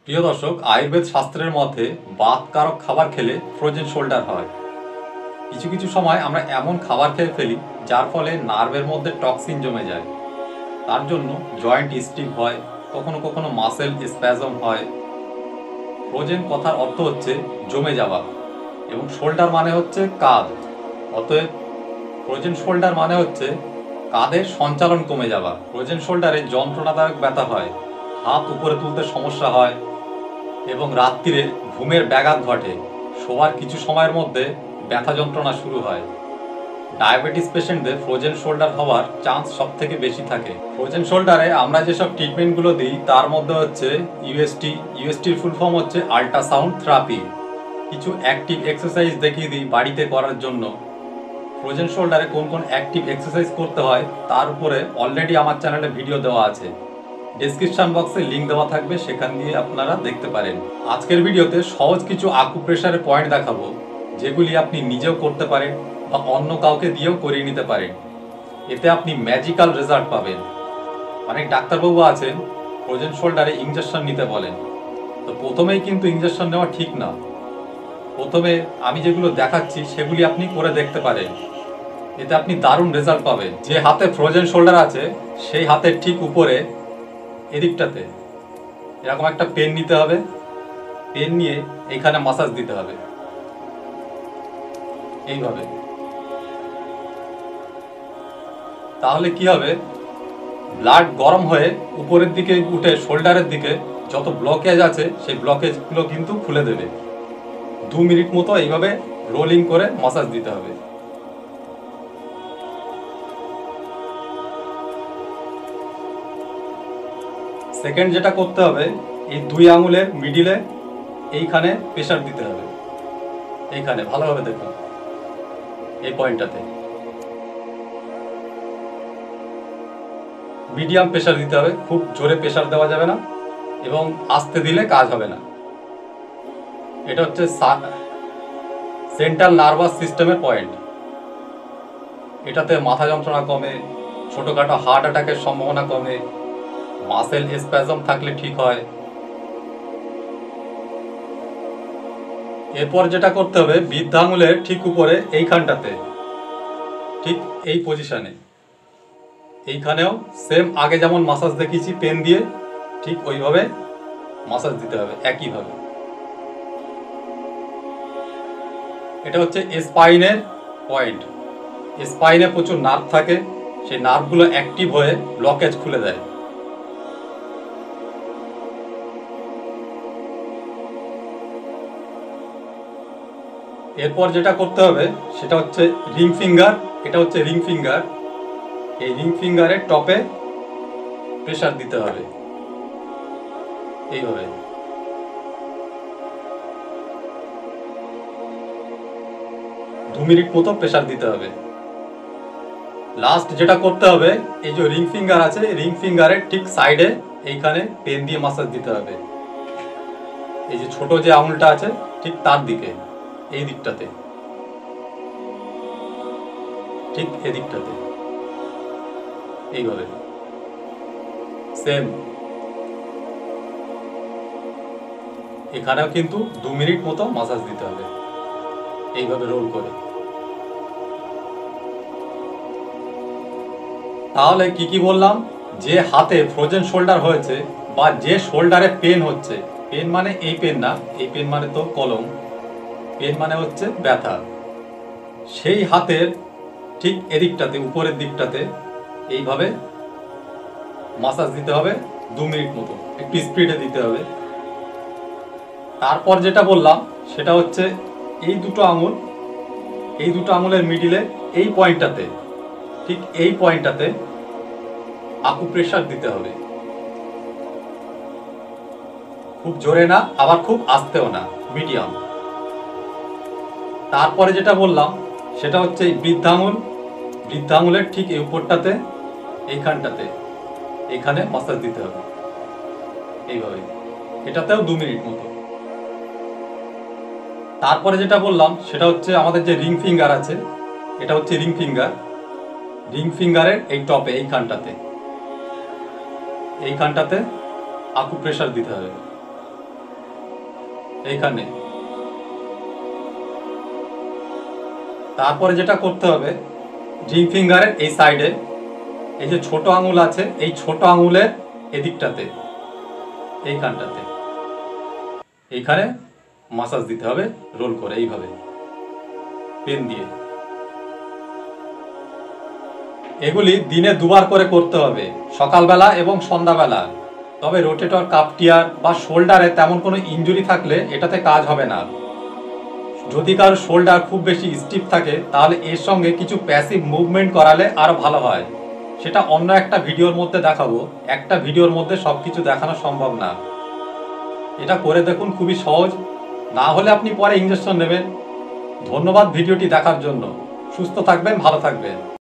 প্রিয় দর্শক, আয়ুর্বেদ শাস্ত্রের মতে বাতকারক খাবার খেলে ফ্রোজেন শোল্ডার হয়। কিছু কিছু সময় আমরা এমন খাবার খেয়ে ফেলি যার ফলে নার্ভের মধ্যে টক্সিন জমে যায়। তার জন্য জয়েন্ট স্টিফ হয়, কখনো কখনো মাসেল স্প্যাজম হয়। ফ্রোজেন কথার অর্থ হচ্ছে জমে যাওয়া, এবং শোল্ডার মানে হচ্ছে কাঁধ। অতএব ফ্রোজেন শোল্ডার মানে হচ্ছে কাঁধের সঞ্চালন কমে যাওয়া। ফ্রোজেন শোল্ডারে যন্ত্রণাদায়ক ব্যথা হয়, হাত উপরে তুলতে সমস্যা হয় এবং রাত্রিরে ঘুমের ব্যাঘাত ঘটে। শোয়ার কিছু সময়ের মধ্যে ব্যথা যন্ত্রণা শুরু হয়। ডায়াবেটিস পেশেন্টদের ফ্রোজেন শোল্ডার হওয়ার চান্স সব থেকে বেশি থাকে। ফ্রোজেন শোল্ডারে আমরা যেসব ট্রিটমেন্টগুলো দিই তার মধ্যে হচ্ছে ইউএসটির ফুল ফর্ম হচ্ছে আল্ট্রাসাউন্ড থেরাপি। কিছু অ্যাক্টিভ এক্সারসাইজ দেখিয়ে দিই বাড়িতে করার জন্য। ফ্রোজেন শোল্ডারে কোন কোন অ্যাক্টিভ এক্সারসাইজ করতে হয় তার উপরে অলরেডি আমার চ্যানেলে ভিডিও দেওয়া আছে। ডেসক্রিপশন বক্সে লিঙ্ক দেওয়া থাকবে, সেখান দিয়ে আপনারা দেখতে পারেন। আজকের ভিডিওতে সহজ কিছু আকুপ্রেশারের পয়েন্ট দেখাবো, যেগুলি আপনি নিজেও করতে পারেন বা অন্য কাউকে দিয়েও করিয়ে নিতে পারেন। এতে আপনি ম্যাজিক্যাল রেজাল্ট পাবেন। অনেক ডাক্তারবাবু আছেন ফ্রোজেন শোল্ডারে ইঞ্জেকশন নিতে বলেন, তো প্রথমেই কিন্তু ইঞ্জেকশন নেওয়া ঠিক না। প্রথমে আমি যেগুলো দেখাচ্ছি সেগুলি আপনি করে দেখতে পারেন, এতে আপনি দারুণ রেজাল্ট পাবেন। যে হাতে ফ্রোজেন শোল্ডার আছে সেই হাতের ঠিক উপরে এদিকটাতে এরকম একটা পেন নিতে হবে। পেন নিয়ে এইখানে মাসাজ দিতে হবে এইভাবে। তাহলে কি হবে, ব্লাড গরম হয়ে উপরের দিকে উঠে শোল্ডারের দিকে যত ব্লকেজ আছে সেই ব্লকেজগুলো কিন্তু খুলে দেবে। 2 মিনিট মতো এইভাবে রোলিং করে মাসাজ দিতে হবে। সেকেন্ড যেটা করতে হবে, এই 2 আঙুলের মিডিলে এইখানে প্রেসার দিতে হবে। এইখানে ভালোভাবে দেখুন, এই পয়েন্টটাতে মিডিয়াম প্রেসার দিতে হবে। খুব জোরে প্রেসার দেওয়া যাবে না এবং আস্তে দিলে কাজ হবে না। এটা হচ্ছে সেন্ট্রাল নার্ভাস সিস্টেমের পয়েন্ট। এটাতে মাথা যন্ত্রণা কমে, ছোটোখাটো হার্ট অ্যাটাকের সম্ভাবনা কমে, মাসেল স্প্যাজম থাকলে ঠিক হয়। এরপর যেটা করতে হবে, বৃদ্ধা আঙুলের ঠিক উপরে এইখানটাতে, ঠিক এই পজিশনে, এইখানেও সেম আগে যেমন মাসাজ দেখিয়েছি পেন দিয়ে, ঠিক ওইভাবে মাসাজ দিতে হবে একইভাবে। এটা হচ্ছে স্পাইনের পয়েন্ট। স্পাইনে প্রচুর নার্ভ থাকে, সেই নার্ভগুলো অ্যাক্টিভ হয়ে ব্লকেজ খুলে দেয়। এরপর যেটা করতে হবে সেটা হচ্ছে রিং ফিঙ্গার। এটা হচ্ছে রিং ফিঙ্গার। এই রিং ফিঙ্গারের টপে প্রেসার দিতে হবে এইভাবে। 2 মিনিট মতো প্রেসার দিতে হবে। লাস্ট যেটা করতে হবে, এই যে রিং ফিঙ্গার আছে, রিং ফিঙ্গারের ঠিক সাইডে এইখানে পেন দিয়ে মাসাজ দিতে হবে। এই যে ছোট যে আঙুলটা আছে ঠিক তার দিকে, এই দিকটাতে, ঠিক এদিকটাতে এইভাবে সেম। এখানেও কিন্তু 2 মিনিট মতো মাসাজ দিতে হবে এইভাবে রোল করে। তাহলে কি কি বললাম, যে হাতে ফ্রোজেন শোল্ডার হয়েছে বা যে শোল্ডারে পেন হচ্ছে, পেন মানে এই পেন না, এই পেন মানে তো কলম, পেন মানে হচ্ছে ব্যথা, সেই হাতের ঠিক এদিকটাতে উপরের দিকটাতে এইভাবে মাসাজ দিতে হবে 2 মিনিট মতো, একটু স্পিডে দিতে হবে। তারপর যেটা বললাম সেটা হচ্ছে এই দুটো আঙুল, এই দুটো আঙুলের মিডিলে এই পয়েন্টটাতে, ঠিক এই পয়েন্টটাতে আকুপ্রেশার দিতে হবে। খুব জোরে না, আবার খুব আস্তেও না, মিডিয়াম। তারপরে যেটা বললাম সেটা হচ্ছে এই বৃদ্ধা আঙুলের ঠিক এই উপরটাতে, এইখানটাতে, এইখানে মাসাজ দিতে হবে এইভাবে। এটাতেও 2 মিনিট মতো। তারপরে যেটা বললাম সেটা হচ্ছে আমাদের যে রিং ফিঙ্গার আছে, এটা হচ্ছে রিং ফিঙ্গার। রিং ফিঙ্গারের এই টপে এইখানটাতে আকুপ্রেশার দিতে হবে এইখানে। তারপরে যেটা করতে হবে, রিং ফিঙ্গারের এই সাইডে এই যে ছোট আঙুল আছে, এই ছোট আঙুলের এদিকটাতে, এইখানটাতে, এইখানে মাসাজ দিতে হবে রোল করে, এইভাবে পেন দিয়ে। এগুলি দিনে দুবার করে করতে হবে, সকালবেলা এবং সন্ধ্যাবেলা। তবে রোটেটর কাফ টিয়ার বা শোল্ডারে তেমন কোনো ইনজুরি থাকলে এটাতে কাজ হবে না। যদি কারো শোল্ডার খুব বেশি স্টিফ থাকে তাহলে এর সঙ্গে কিছু প্যাসিভ মুভমেন্ট করালে আরো ভালো হয়। সেটা অন্য একটা ভিডিওর মধ্যে দেখাবো, একটা ভিডিওর মধ্যে সবকিছু দেখানো সম্ভব না। এটা করে দেখুন, খুবই সহজ। না হলে আপনি পরে ইনজেকশন নেবেন। ধন্যবাদ ভিডিওটি দেখার জন্য। সুস্থ থাকবেন, ভালো থাকবেন।